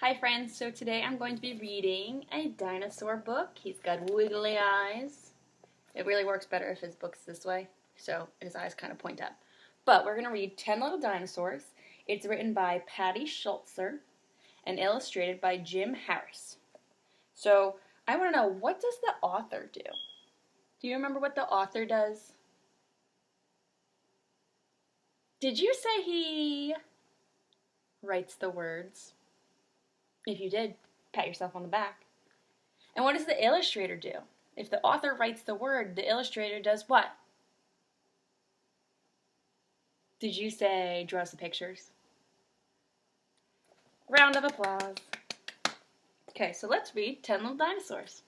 Hi friends, so today I'm going to be reading a dinosaur book. He's got wiggly eyes. It really works better if his book's this way, so his eyes kind of point up. But we're going to read 10 Little Dinosaurs. It's written by Patty Schultzer and illustrated by Jim Harris. So I want to know, what does the author do? Do you remember what the author does? Did you say he writes the words? If you did, pat yourself on the back. And what does the illustrator do? If the author writes the word, the illustrator does what? Did you say draws the pictures? Round of applause. Okay, so let's read 10 Little Dinosaurs.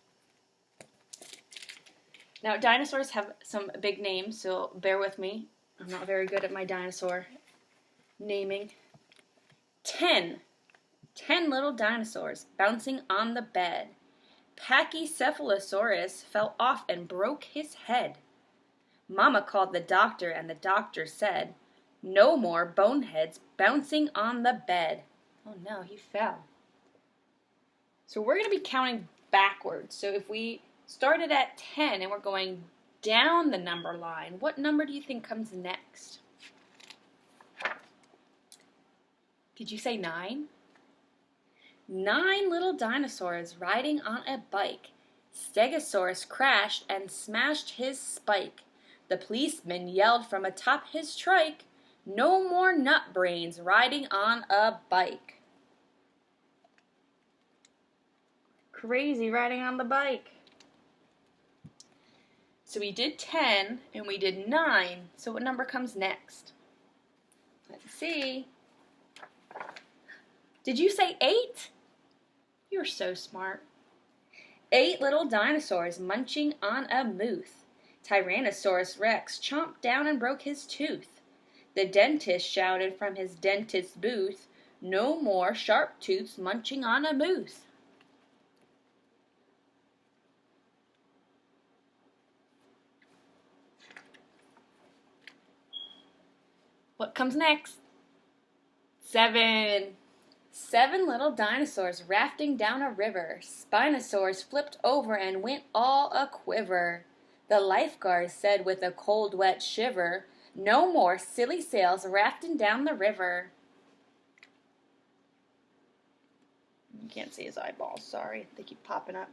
Now, dinosaurs have some big names, so bear with me. I'm not very good at my dinosaur naming. 10 little dinosaurs bouncing on the bed. Pachycephalosaurus fell off and broke his head. Mama called the doctor, and the doctor said, "No more boneheads bouncing on the bed." Oh no, he fell. So we're going to be counting backwards. So if we started at 10 and we're going down the number line, what number do you think comes next? Did you say 9? 9 little dinosaurs riding on a bike. Stegosaurus crashed and smashed his spike. The policeman yelled from atop his trike, "No more nut brains riding on a bike." Crazy riding on the bike. So we did 10 and we did 9. So what number comes next? Let's see. Did you say 8? You're so smart. 8 little dinosaurs munching on a moose. Tyrannosaurus Rex chomped down and broke his tooth. The dentist shouted from his dentist's booth, "No more sharp tooths munching on a moose." What comes next? 7. 7 little dinosaurs rafting down a river. Spinosaurus flipped over and went all a-quiver. The lifeguard said with a cold, wet shiver, "No more silly sails rafting down the river." You can't see his eyeballs, sorry. They keep popping up.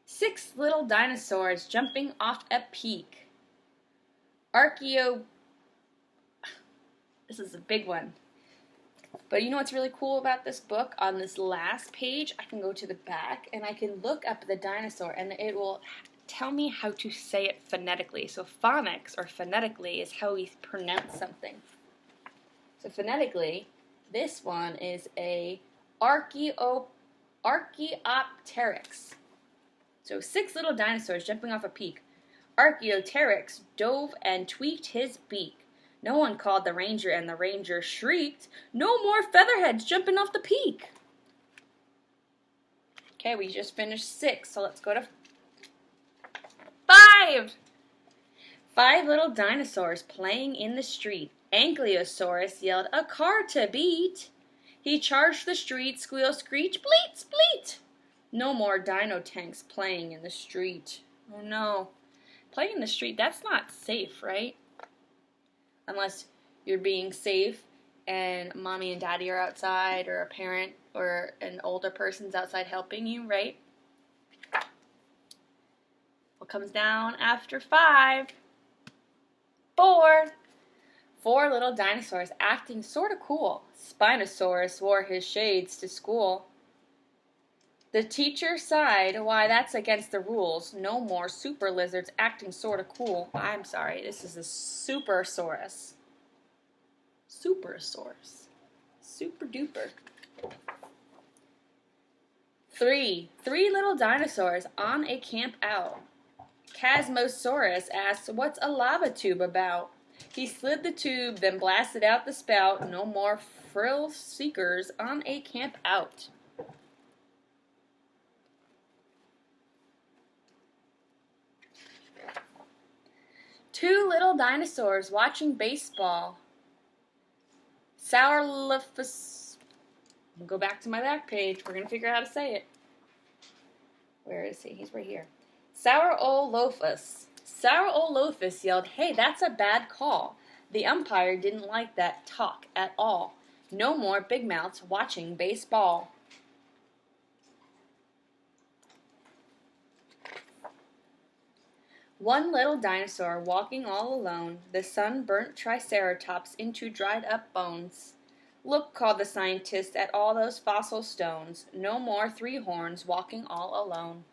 6 little dinosaurs jumping off a peak. This is a big one. But you know what's really cool about this book? On this last page, I can go to the back and I can look up the dinosaur and it will tell me how to say it phonetically. So phonics, or phonetically, is how we pronounce something. So phonetically, this one is a Archaeopteryx. So 6 little dinosaurs jumping off a peak. Archaeopteryx dove and tweaked his beak. No one called the ranger, and the ranger shrieked, "No more featherheads jumping off the peak." Okay, we just finished 6, so let's go to 5. 5 little dinosaurs playing in the street. Ankylosaurus yelled, "A car to beat." He charged the street, squeal, screech, bleat, spleet. No more dino tanks playing in the street. Oh no. Playing in the street, that's not safe, right? Unless you're being safe and mommy and daddy are outside, or a parent or an older person's outside helping you, right? What comes down after 5? 4. 4 little dinosaurs acting sorta cool. Spinosaurus wore his shades to school. The teacher sighed, "Why, that's against the rules. No more super lizards acting sorta cool." I'm sorry, this is a Supersaurus. Supersaurus. Super duper. 3 little dinosaurs on a camp out. Chasmosaurus asked, "What's a lava tube about?" He slid the tube, then blasted out the spout. No more frill seekers on a camp out. 2 little dinosaurs watching baseball. Saurolophus. Go back to my back page. We're going to figure out how to say it. Where is he? He's right here. Saurolophus. Saurolophus yelled, "Hey, that's a bad call." The umpire didn't like that talk at all. No more big mouths watching baseball. One little dinosaur walking all alone, the sun burnt Triceratops into dried up bones. "Look," called the scientist, "at all those fossil stones. No more three horns walking all alone."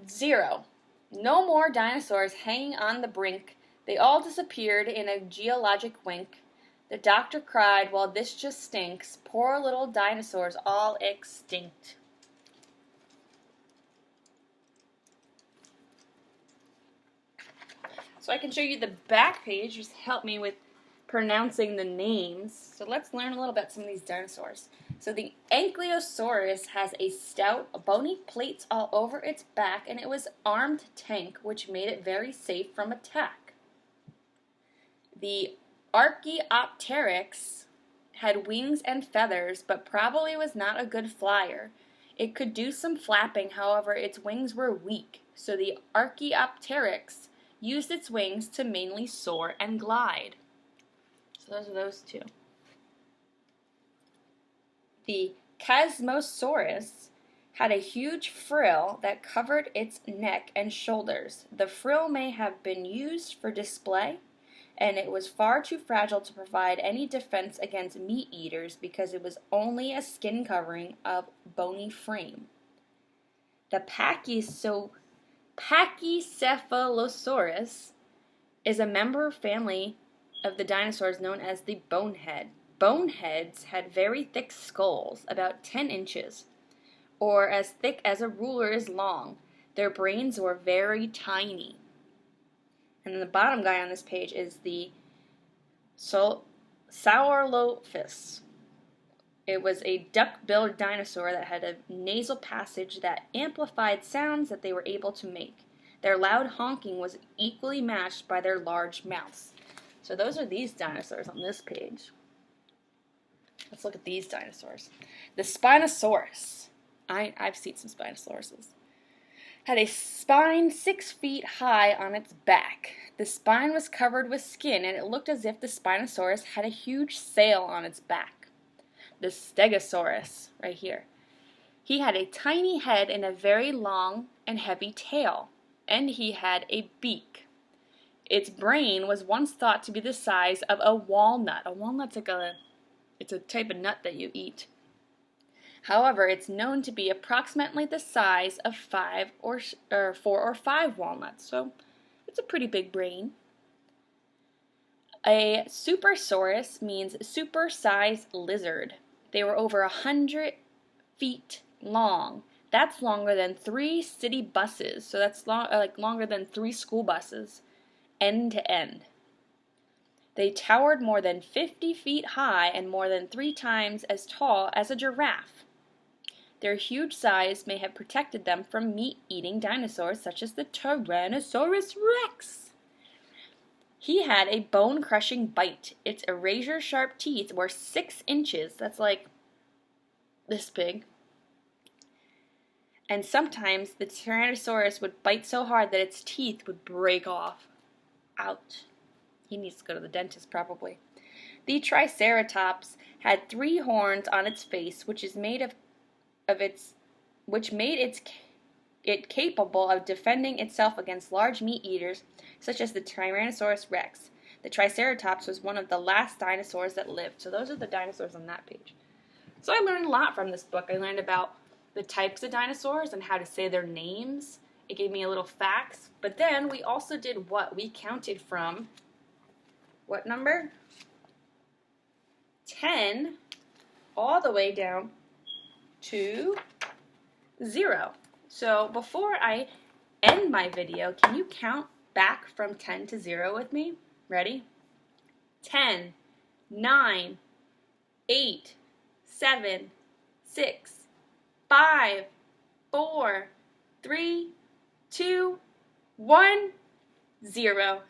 0. No more dinosaurs hanging on the brink. They all disappeared in a geologic wink. The doctor cried, "Well, this just stinks. Poor little dinosaurs all extinct." So I can show you the back page, just help me with pronouncing the names. So let's learn a little about some of these dinosaurs. So the Ankylosaurus has a stout, bony plates all over its back, and it was armed tank, which made it very safe from attack. The Archaeopteryx had wings and feathers, but probably was not a good flyer. It could do some flapping, however, its wings were weak, so the Archaeopteryx used its wings to mainly soar and glide. So those are those two. The Chasmosaurus had a huge frill that covered its neck and shoulders. The frill may have been used for display, and it was far too fragile to provide any defense against meat eaters because it was only a skin covering of bony frame. The Pachycephalosaurus is a member family of the dinosaurs known as the bonehead. Boneheads had very thick skulls, about 10 inches, or as thick as a ruler is long. Their brains were very tiny. And then the bottom guy on this page is the Saurolophus. It was a duck-billed dinosaur that had a nasal passage that amplified sounds that they were able to make. Their loud honking was equally matched by their large mouths. So those are these dinosaurs on this page. Let's look at these dinosaurs. The Spinosaurus. I've seen some Spinosauruses. Had a spine 6 feet high on its back. The spine was covered with skin, and it looked as if the Spinosaurus had a huge sail on its back. The Stegosaurus, right here. He had a tiny head and a very long and heavy tail, and he had a beak. Its brain was once thought to be the size of a walnut. A walnut's it's a type of nut that you eat. However, it's known to be approximately the size of 4 or 5 walnuts, so it's a pretty big brain. A Supersaurus means super-sized lizard. They were over 100 feet long. That's longer than 3 city buses, so that's longer than 3 school buses, end to end. They towered more than 50 feet high and more than 3 times as tall as a giraffe. Their huge size may have protected them from meat-eating dinosaurs such as the Tyrannosaurus rex. He had a bone-crushing bite. Its razor-sharp teeth were 6 inches. That's like this big. And sometimes the Tyrannosaurus would bite so hard that its teeth would break off. Ouch. He needs to go to the dentist probably. The Triceratops had 3 horns on its face, which made it capable of defending itself against large meat eaters such as the Tyrannosaurus rex. The Triceratops was one of the last dinosaurs that lived. So those are the dinosaurs on that page. So I learned a lot from this book. I learned about the types of dinosaurs and how to say their names. It gave me a little facts. But then we also did what? We counted from, what number? 10 all the way down to 0. So before I end my video, can you count back from 10 to 0 with me? Ready? 10, 9, 8, 7, 6, 5, 4, 3, 2, 1, 0.